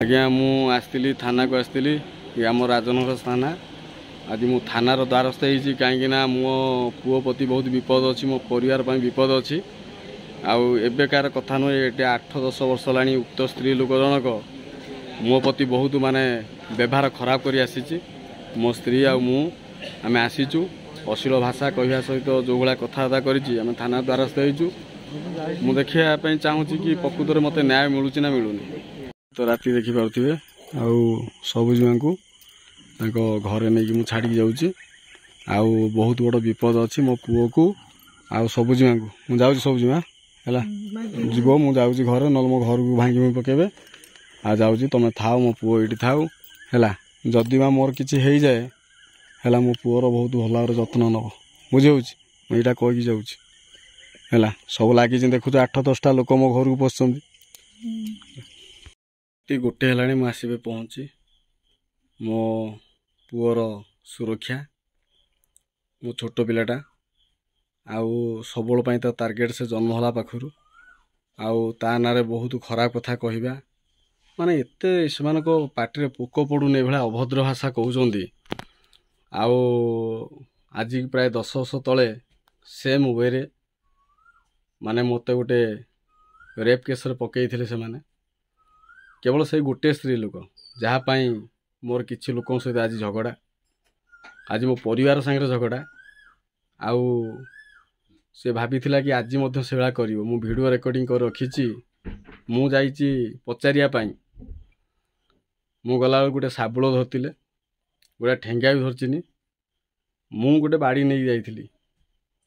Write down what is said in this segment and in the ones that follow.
आज्ञा मु आसती थाना को आसती आम राजनगर थाना। आज मु थानार द्वारस्थ होती कहीं मो पुओ प्रति बहुत विपद अच्छी मो परिवार विपद अच्छी। आबेकार कथा नुहे ये 8-10 वर्ष ला उक्त स्त्री लोक जनक मो प्रति बहुत माने व्यवहार खराब कर आसी। मो स्त्री आम आसीचु अश्लील भाषा कहवा सहित जो भाया कथबार्ता कर थाना द्वारस्थ हो मु देखापी चाहूँगी कि प्रकृत मत न्याय मिलूँ ना मिलूनी। तो राति देखी पारे सबुजुआ को घरे नहीं कि छाड़ी जाऊँगी। बहुत बड़ विपद अच्छी मो पुओ को सबुजुआ को मुझे सबुजुआ है जीव मुझे घरे ना मो घर को भांगी पकेबे जाऊँगी तुम थाओ मो पुओ ये थाऊ है। जदि मोर किसी हो जाए है मो पुओर बहुत भल भाव जत्न नब बुझे मुझा कहीकि जाऊँगी है सब लगी देखु 8-10टा लोक मो घर को पशुंट गोटे है मुझे पहुँची मो पुओर सुरक्षा मो छोट पिलाटा सबुल तो टार्गेट से जन्म होला पाखु ता ना बहुत खराब कथा कहवा माने एते से पार्टी पोक पड़ूनी भाया अभद्र भाषा कहते। आज प्राय 10 वर्ष तले सेम वे माने मत गोटे रेप केस पकई से माने केवल से गोटे स्त्री लोक जहाँपाई मोर किसी लोक सहित आज झगड़ा आज मो परिवार सांगे झगड़ा से भाभी कि आज से भाया कर वीडियो रेकर्डिंग कर रखी मु जाइए पचारिया मु गला गोटे साबुल धरती गोटे ठेंगा भी धरचिनी मु गोटे बाड़ी नहीं जाइली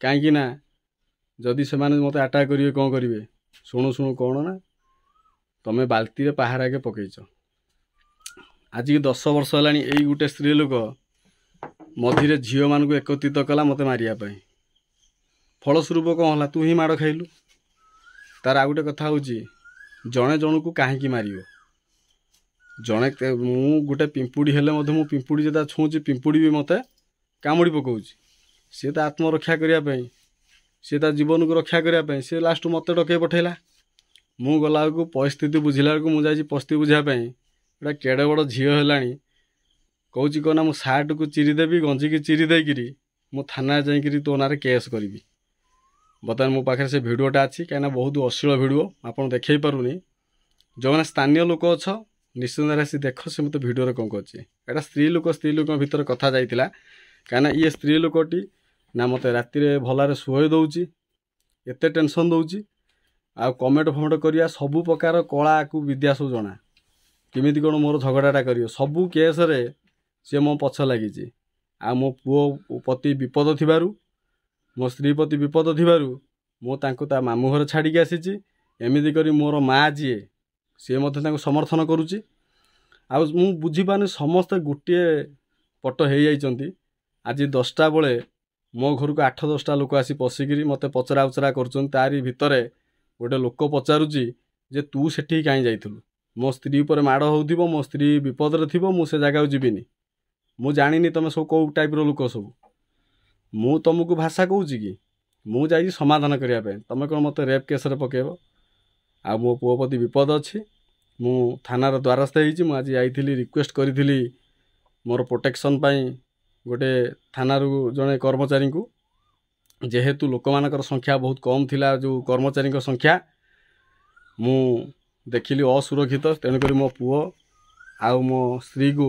कहीं जदि से मत आटाक करेंगे कौन करेंगे शुणु शुणु कौन ना तमें बाल्टी रे पहाड़ आगे पकईच। आज की 10 वर्ष है यही गोटे स्त्री लोक मझे झील मान को एकत्रित कला मत मारियापाई फलस्वरूप कौन है तू ही माड़ खाइलु। तार आ गोटे कथा हूँ जड़े जन को कहीं मार जड़े मु गोटे पिंपुड़ी हेले मु पिंपुड़ी जो छुँची पिंपुड़ी भी मत कामुड़ी पकाऊँ सी तो आत्मरक्षा करने सी जीवन को रक्षा करने सी लास्ट मत डकई पठेला मु गला को परिस्थिति बुझिला को मुझे परिस्थिति बुझापी गोटे केड़े बड़ झील है कौच कहना मु सार्ट को चिरीदेवी गंजी की चिरी देकरी मु थाना जाकि तो ना केस करी। बर्तमान मो पाखे से भिडटा अच्छी कहीं बहुत अश्लील भिडियो आप देखे पारूनी जो मैंने स्थानीय लोक अच्छ निश्चित आसी देख से मत भिडियो कौन कर स्त्री लोक भीतर कथा जाइला कहीं ये स्त्री लोकटी ना मत राति भलारे शुए दौची एत टेंशन दौची कमेंट फमेंट करिया सबू प्रकार कला को विद्या सब जना किमिति कौन मोर झगड़ाटा कर सबू केस रे सी मो पछ लगी मो पुओ प्रति विपद थिबारु मो स्त्री प्रति विपद थिबारु मो तांको ता मामू घर छाड़ी आसी एमिति करी मोर माँ जी सी मत समर्थन करुच्ची। मु बुझीपानी समस्ते गोटे पट हो जाइछंती। आज 10टा बेले मो घर को 8-10टा लोक आसी पशिकी मत पचरा उचरा करी भितर गोटे लोक पचारुची जे तू सेठी कहीं जाइलु मो स्त्री पर माड़ हो मो स्त्री विपद थी मुझे जगह जीविनी मु जानी तुम सब कौ टाइप लोक सब मु तुमको भाषा कहूँ कि मु जाइए समाधान करने तुम कौन मत रेप केस पकेब मो पुओ प्रति विपद अच्छी मु थानार द्वारस्थ हो आज आई रिक्वेस्ट करी मोर प्रोटेक्शन गोटे थानार जड़े कर्मचारी को जेहेतु लोक मानकर संख्या बहुत कम थिला जो कर्मचारी संख्या मु देखिली असुरक्षित तेणुक मो पुओ मो स्त्री को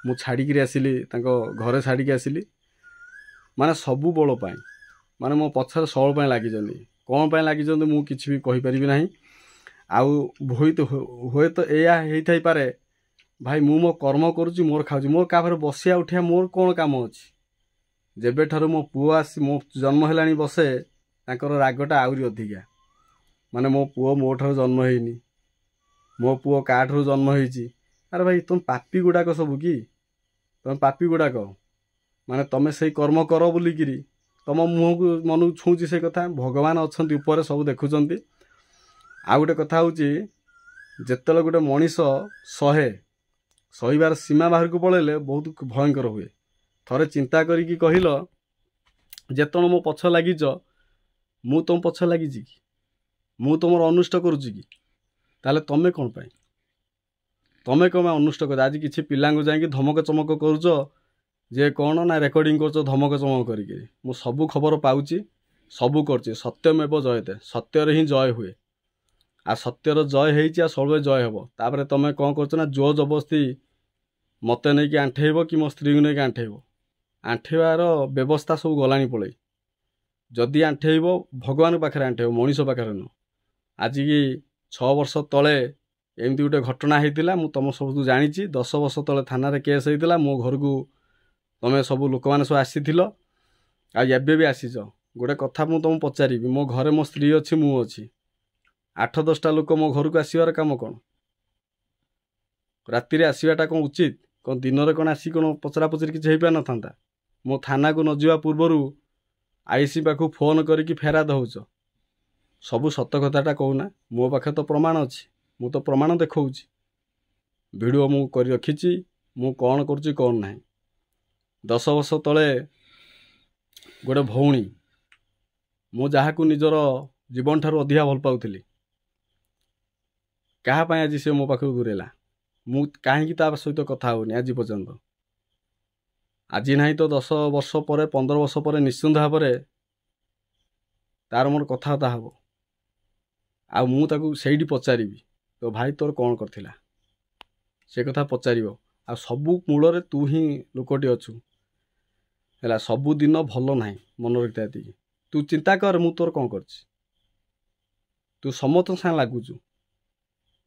मु छाड़ी आसिली घरे छाड़ी आसिली माने सबू बल माने मो पछर सबल लगी कौन पर लगी मु किसी भी कहीपरि ना हुए तो या हो पारे भाई मु मो कर्म करुच्ची मोर खाऊँ मोर क्या बसिया उठिया मोर कौन काम अच्छी जेबे ठारू मो पुओ आसी मो जन्म है बसे तांकर रागटा आहरी अधिका माने मो पुओ मो ठारू जन्म होनी मो पुओ का ठारू जन्म होइची। अरे भाई तुम पापी गुड़ाक सब कि तुम पापी गुड़ाक माने तुम से कर्म कर बोलिकी तुम मुह को मन को छुँची से कथा भगवान अच्छा ऊपर सब देखुंत। आ गोटे कथा हूँ जिते गोटे मनीष सहीबार सीमा बाहर को पलैले बहुत भयंकर हुए। थरे चिंता करिकी कहल जेतण मो पछ लगिच मु तुम पछ लगी कि मु तुम अनुष्ट करुच्ची कि ताले तमें कौन पाई ତମେ କ'ଣ ପାଇଁ ଅନୁଷ୍ଠ କର ଆଜି କିଛି ପିଲାଙ୍କୁ ଯାଇକି ଧମକ ଚମକ କରୁଛ ଯେ କ'ଣ ନା ରେକର୍ଡ଼ିଂ କରୁଛ ଧମକ ଚମକ କରିକି। ମୁଁ ସବୁ ଖବର ପାଉଛି, ସବୁ କରୁଛି। ସତ୍ୟମେବ ଜୟତେ, ସତ୍ୟରେ ହିଁ ଜୟ ହୁଏ। ଆଉ ସତ୍ୟର ଜୟ ହେଇଛି, ଆଉ ସବୁବେଳେ ଜୟ ହେବ। ତାପରେ ତମେ କ'ଣ କରୁଛ ନା ଜୋର ଜବରଦସ୍ତି ମୋତେ ନେଇକି ଆଣ୍ଠେଇବ କି ମୋ ସ୍ତ୍ରୀକୁ ନେଇକି ଆଣ୍ଠେଇବ। ଆଣ୍ଠେଇବାର ବ୍ୟବସ୍ଥା ସବୁ ଗଲାଣି ପଳେଇ। ଯଦି ଆଣ୍ଠେଇବ ଭଗବାନ ପାଖରେ ଆଣ୍ଠେଇବ, ମଣିଷ ପାଖରେ ନୁହଁ। ଆଜିକି 6 ବର୍ଷ ତଳେ ଏମିତି ଗୋଟେ ଘଟଣା ହେଇଥିଲା, ମୁଁ ତମ ସବୁ ଜାଣିଛି। 10 ବର୍ଷ ତଳେ ଥାନାରେ କେସ୍ ହେଇଥିଲା। ମୋ ଘରକୁ ତମେ ସବୁ ଲୋକମାନେ ସବୁ ଆସିଥିଲ, ଆଉ ଏବେ ବି ଆସିଛ। ଗୋଟେ କଥା ମୁଁ ତମକୁ ପଚାରିବି, ମୋ ଘରେ ମୋ ସ୍ତ୍ରୀ ଅଛି, ମୁଁ ଅଛି। 8-10ଟା ଲୋକ ମୋ ଘରକୁ ଆସିବାର କାମ କ'ଣ? ରାତିରେ ଆସିବାଟା କ'ଣ ଉଚିତ? କ'ଣ ଦିନରେ କ'ଣ ଆସି କ'ଣ ପଚରା ପଚରି କିଛି ହେଇପାରିନଥାନ୍ତା? ମୋ ଥାନାକୁ ନ ଯିବା ପୂର୍ବରୁ ଆଇସି ପାଖକୁ ଫୋନ୍ କରିକି ଫେରାଦ ହେଉଛ। ସବୁ ସତ କଥାଟା କହୁନା। ମୋ ପାଖରେ ତ ପ୍ରମାଣ ଅଛି, ମୁଁ ତ ପ୍ରମାଣ ଦେଖାଉଛି। ଭିଡ଼ିଓ ମୁଁ କରି ରଖିଛି, ମୁଁ କ'ଣ କରୁଛି କ'ଣ ନାହିଁ। 10 ବର୍ଷ ତଳେ ଗୋଟେ ଭଉଣୀ, ମୁଁ ଯାହାକୁ ନିଜର ଜୀବନଠାରୁ ଅଧିକା ଭଲ ପାଉଥିଲି, କାହା ପାଇଁ ଆଜି ସେ ମୋ ପାଖରୁ ଦୂରେଇଲା। ମୁଁ କାହିଁକି ତା ସହିତ କଥା ହେଉନି ଆଜି ପର୍ଯ୍ୟନ୍ତ? ଆଜି ନାହିଁ ତ 10 ବର୍ଷ ପରେ, 15 ବର୍ଷ ପରେ ନିଶ୍ଚିନ୍ତ ଭାବରେ ତାର ମୋର କଥାବାର୍ତ୍ତା ହେବ। ଆଉ ମୁଁ ତାକୁ ସେଇଠି ପଚାରିବି, ତ ଭାଇ ତୋର କ'ଣ କରିଥିଲା, ସେ କଥା ପଚାରିବ। ଆଉ ସବୁ ମୂଳରେ ତୁ ହିଁ ଲୋକଟି ଅଛୁ ହେଲା। ସବୁଦିନ ଭଲ ନାହିଁ, ମନେ ରଖିଥା ଏତିକି। ତୁ ଚିନ୍ତା କର ମୁଁ ତୋର କ'ଣ କରିଛି। ତୁ ସମସ୍ତଙ୍କ ସାଙ୍ଗେ ଲାଗୁଛୁ,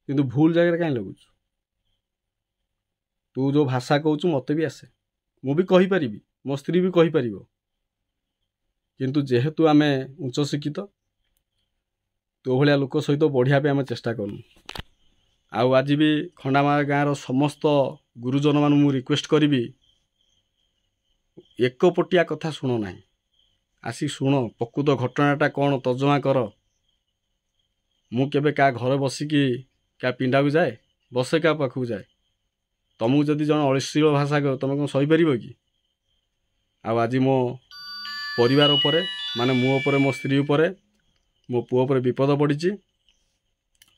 କିନ୍ତୁ ଭୁଲ ଜାଗାରେ କାହିଁ ଲାଗୁଛୁ? ତୁ ଯେଉଁ ଭାଷା କହୁଛୁ ମୋତେ ବି ଆସେ, ମୁଁ ବି କହିପାରିବି, ମୋ ସ୍ତ୍ରୀ ବି କହିପାରିବ। କିନ୍ତୁ ଯେହେତୁ ଆମେ ଉଚ୍ଚ ଶିକ୍ଷିତ, ତୋ ଭଳିଆ ଲୋକ ସହିତ ବଢ଼ିବା ପାଇଁ ଆମେ ଚେଷ୍ଟା କରୁନୁ। ଆଉ ଆଜି ବି ଖଣ୍ଡାମାଳ ଗାଁର ସମସ୍ତ ଗୁରୁଜନମାନଙ୍କୁ ମୁଁ ରିକ୍ୱେଷ୍ଟ କରିବି, ଏକପଟିଆ କଥା ଶୁଣ ନାହିଁ। ଆସି ଶୁଣ, ପ୍ରକୃତ ଘଟଣାଟା କ'ଣ ତର୍ଜମା କର। ମୁଁ କେବେ କାହା ଘରେ ବସିକି କାହା ପିଣ୍ଡାକୁ ଯାଏ, ବସେ କାହା ପାଖକୁ ଯାଏ? ତମକୁ ଯଦି ଜଣେ ଅଶ୍ଳୀଳ ଭାଷା କହ, ତମେ କ'ଣ ସହିପାରିବ କି? ଆଉ ଆଜି ମୋ ପରିବାର ଉପରେ, ମାନେ ମୋ ଉପରେ, ମୋ ସ୍ତ୍ରୀ ଉପରେ, ମୋ ପୁଅ ଉପରେ ବିପଦ ପଡ଼ିଛି।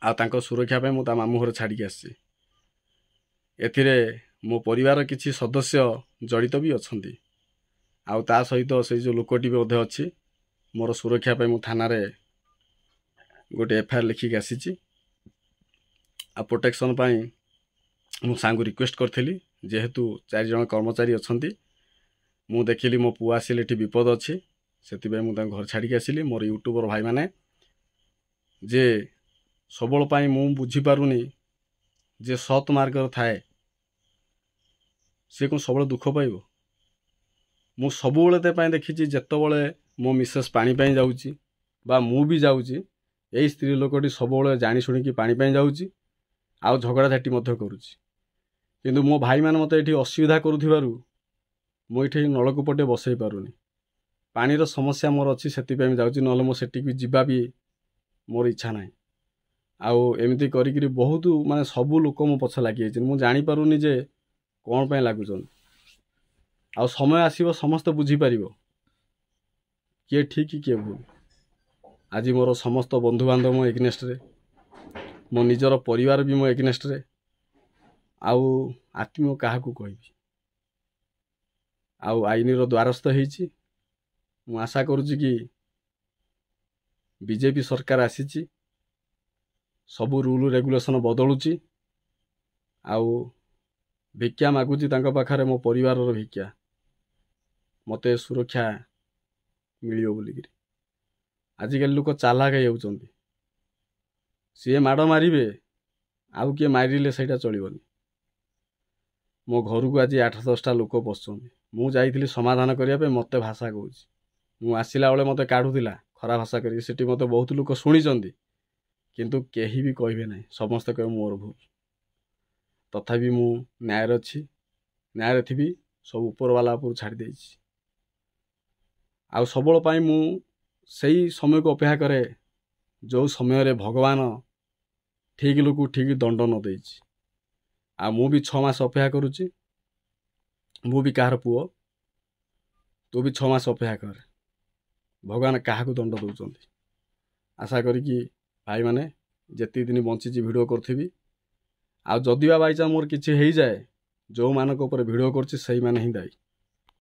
ଆଉ ତାଙ୍କ ସୁରକ୍ଷା ପାଇଁ ମୁଁ ତା ମାମୁଁ ଘରେ ଛାଡ଼ିକି ଆସିଛି। ଏଥିରେ ମୋ ପରିବାର କିଛି ସଦସ୍ୟ ଜଡ଼ିତ ବି ଅଛନ୍ତି। ଆଉ ତା ସହିତ ସେଇ ଯେଉଁ ଲୋକଟି ବି ମଧ୍ୟ ଅଛି। ମୋର ସୁରକ୍ଷା ପାଇଁ ମୁଁ ଥାନାରେ ଗୋଟେ FIR ଲେଖିକି ଆସିଛି। ଆଉ ପ୍ରୋଟେକ୍ସନ୍ ପାଇଁ ମୁଁ ସାଙ୍ଗକୁ ରିକ୍ୱେଷ୍ଟ କରିଥିଲି, ଯେହେତୁ 4 ଜଣ କର୍ମଚାରୀ ଅଛନ୍ତି। ମୁଁ ଦେଖିଲି ମୋ ପୁଅ ଆସିଲେ ଏଠି ବିପଦ ଅଛି, ସେଥିପାଇଁ ମୁଁ ତାଙ୍କୁ ଘରେ ଛାଡ଼ିକି ଆସିଲି। ମୋର ୟୁଟ୍ୟୁବର ଭାଇମାନେ ଯେ ସବୁବେଳେ ପାଇଁ ମୁଁ ବୁଝିପାରୁନି, ଯେ ସତ୍ ମାର୍ଗର ଥାଏ ସେ କ'ଣ ସବୁବେଳେ ଦୁଃଖ ପାଇବ? ମୁଁ ସବୁବେଳେ ତା ପାଇଁ ଦେଖିଛି, ଯେତେବେଳେ ମୋ ମିସେସ୍ ପାଣି ପାଇଁ ଯାଉଛି ବା ମୁଁ ବି ଯାଉଛି, ଏଇ ସ୍ତ୍ରୀ ଲୋକଟି ସବୁବେଳେ ଜାଣି ଶୁଣିକି ପାଣି ପାଇଁ ଯାଉଛି, ଆଉ ଝଗଡ଼ାଝାଟି ମଧ୍ୟ କରୁଛି। କିନ୍ତୁ ମୋ ଭାଇମାନେ ମୋତେ ଏଠି ଅସୁବିଧା କରୁଥିବାରୁ ମୁଁ ଏଠି ନଳକୂପଟେ ବସେଇ ପାରୁନି। ପାଣିର ସମସ୍ୟା ମୋର ଅଛି, ସେଥିପାଇଁ ମୁଁ ଯାଉଛି, ନହେଲେ ମୁଁ ସେଠିକି ଯିବା ବି ମୋର ଇଚ୍ଛା ନାହିଁ। ଆଉ ଏମିତି କରିକିରି ବହୁତ ମାନେ ସବୁ ଲୋକ ମୋ ପଛ ଲାଗିଯାଇଛନ୍ତି। ମୁଁ ଜାଣିପାରୁନି ଯେ କ'ଣ ପାଇଁ ଲାଗୁଛନ୍ତି। ଆଉ ସମୟ ଆସିବ ସମସ୍ତେ ବୁଝିପାରିବ କିଏ ଠିକ୍ କିଏ ଭୁଲ। ଆଜି ମୋର ସମସ୍ତ ବନ୍ଧୁବାନ୍ଧବ ମୋ ଏଗନେଷ୍ଟରେ, ମୋ ନିଜର ପରିବାର ବି ମୋ ଏଗନେଷ୍ଟରେ। ଆଉ ଆତ୍ମୀୟ କାହାକୁ କହିବି? ଆଉ ଆଇନର ଦ୍ୱାରସ୍ଥ ହେଇଛି। ମୁଁ ଆଶା କରୁଛି କି ବିଜେପି ସରକାର ଆସିଛି, ସବୁ ରୁଲ୍ ରେଗୁଲେସନ୍ ବଦଳୁଛି। ଆଉ ଭିକ୍ଷା ମାଗୁଛି ତାଙ୍କ ପାଖରେ, ମୋ ପରିବାରର ଭିକ୍ଷା, ମୋତେ ସୁରକ୍ଷା ମିଳିବ ବୋଲିକିରି। ଆଜିକାଲି ଲୋକ ଚାଲାକ ହେଇଯାଉଛନ୍ତି। ସିଏ ମାଡ଼ ମାରିବେ, ଆଉ କିଏ ମାରିଲେ ସେଇଟା ଚଳିବନି। ମୋ ଘରକୁ ଆଜି 8-10ଟା ଲୋକ ପଶୁଛନ୍ତି। ମୁଁ ଯାଇଥିଲି ସମାଧାନ କରିବା ପାଇଁ, ମୋତେ ଭାଷା କହୁଛି। ମୁଁ ଆସିଲା ବେଳେ ମୋତେ କାଢ଼ୁଥିଲା ଖରାପ ଭାଷା କରିକି। ସେଠି ମୋତେ ବହୁତ ଲୋକ ଶୁଣିଛନ୍ତି, କିନ୍ତୁ କେହି ବି କହିବେ ନାହିଁ, ସମସ୍ତେ କହିବେ ମୋର ଭୁଲ। ତଥାପି ମୁଁ ନ୍ୟାୟରେ ଅଛି, ନ୍ୟାୟରେ ଥିବି, ସବୁ ଉପରବାଲା ଉପରୁ ଛାଡ଼ି ଦେଇଛି। ଆଉ ସବୁବେଳେ ପାଇଁ ମୁଁ ସେଇ ସମୟକୁ ଅପେକ୍ଷା କରେ, ଯେଉଁ ସମୟରେ ଭଗବାନ ଠିକ୍ ଲୋକକୁ ଠିକ୍ ଦଣ୍ଡ ନ ଦେଇଛି। ଆଉ ମୁଁ ବି 6 ମାସ ଅପେକ୍ଷା କରୁଛି। ମୁଁ ବି କାହାର ପୁଅ, ତୁ ବି 6 ମାସ ଅପେକ୍ଷା କରେ, ଭଗବାନ କାହାକୁ ଦଣ୍ଡ ଦେଉଛନ୍ତି। ଆଶା କରିକି ଭାଇମାନେ ଯେତିକି ଦିନ ବଞ୍ଚିଛି ଭିଡ଼ିଓ କରୁଥିବି। ଆଉ ଯଦି ବା ବାଇଚାନ୍ସ ମୋର କିଛି ହେଇଯାଏ, ଯେଉଁମାନଙ୍କ ଉପରେ ଭିଡ଼ିଓ କରୁଛି ସେଇମାନେ ହିଁ ଦାୟୀ।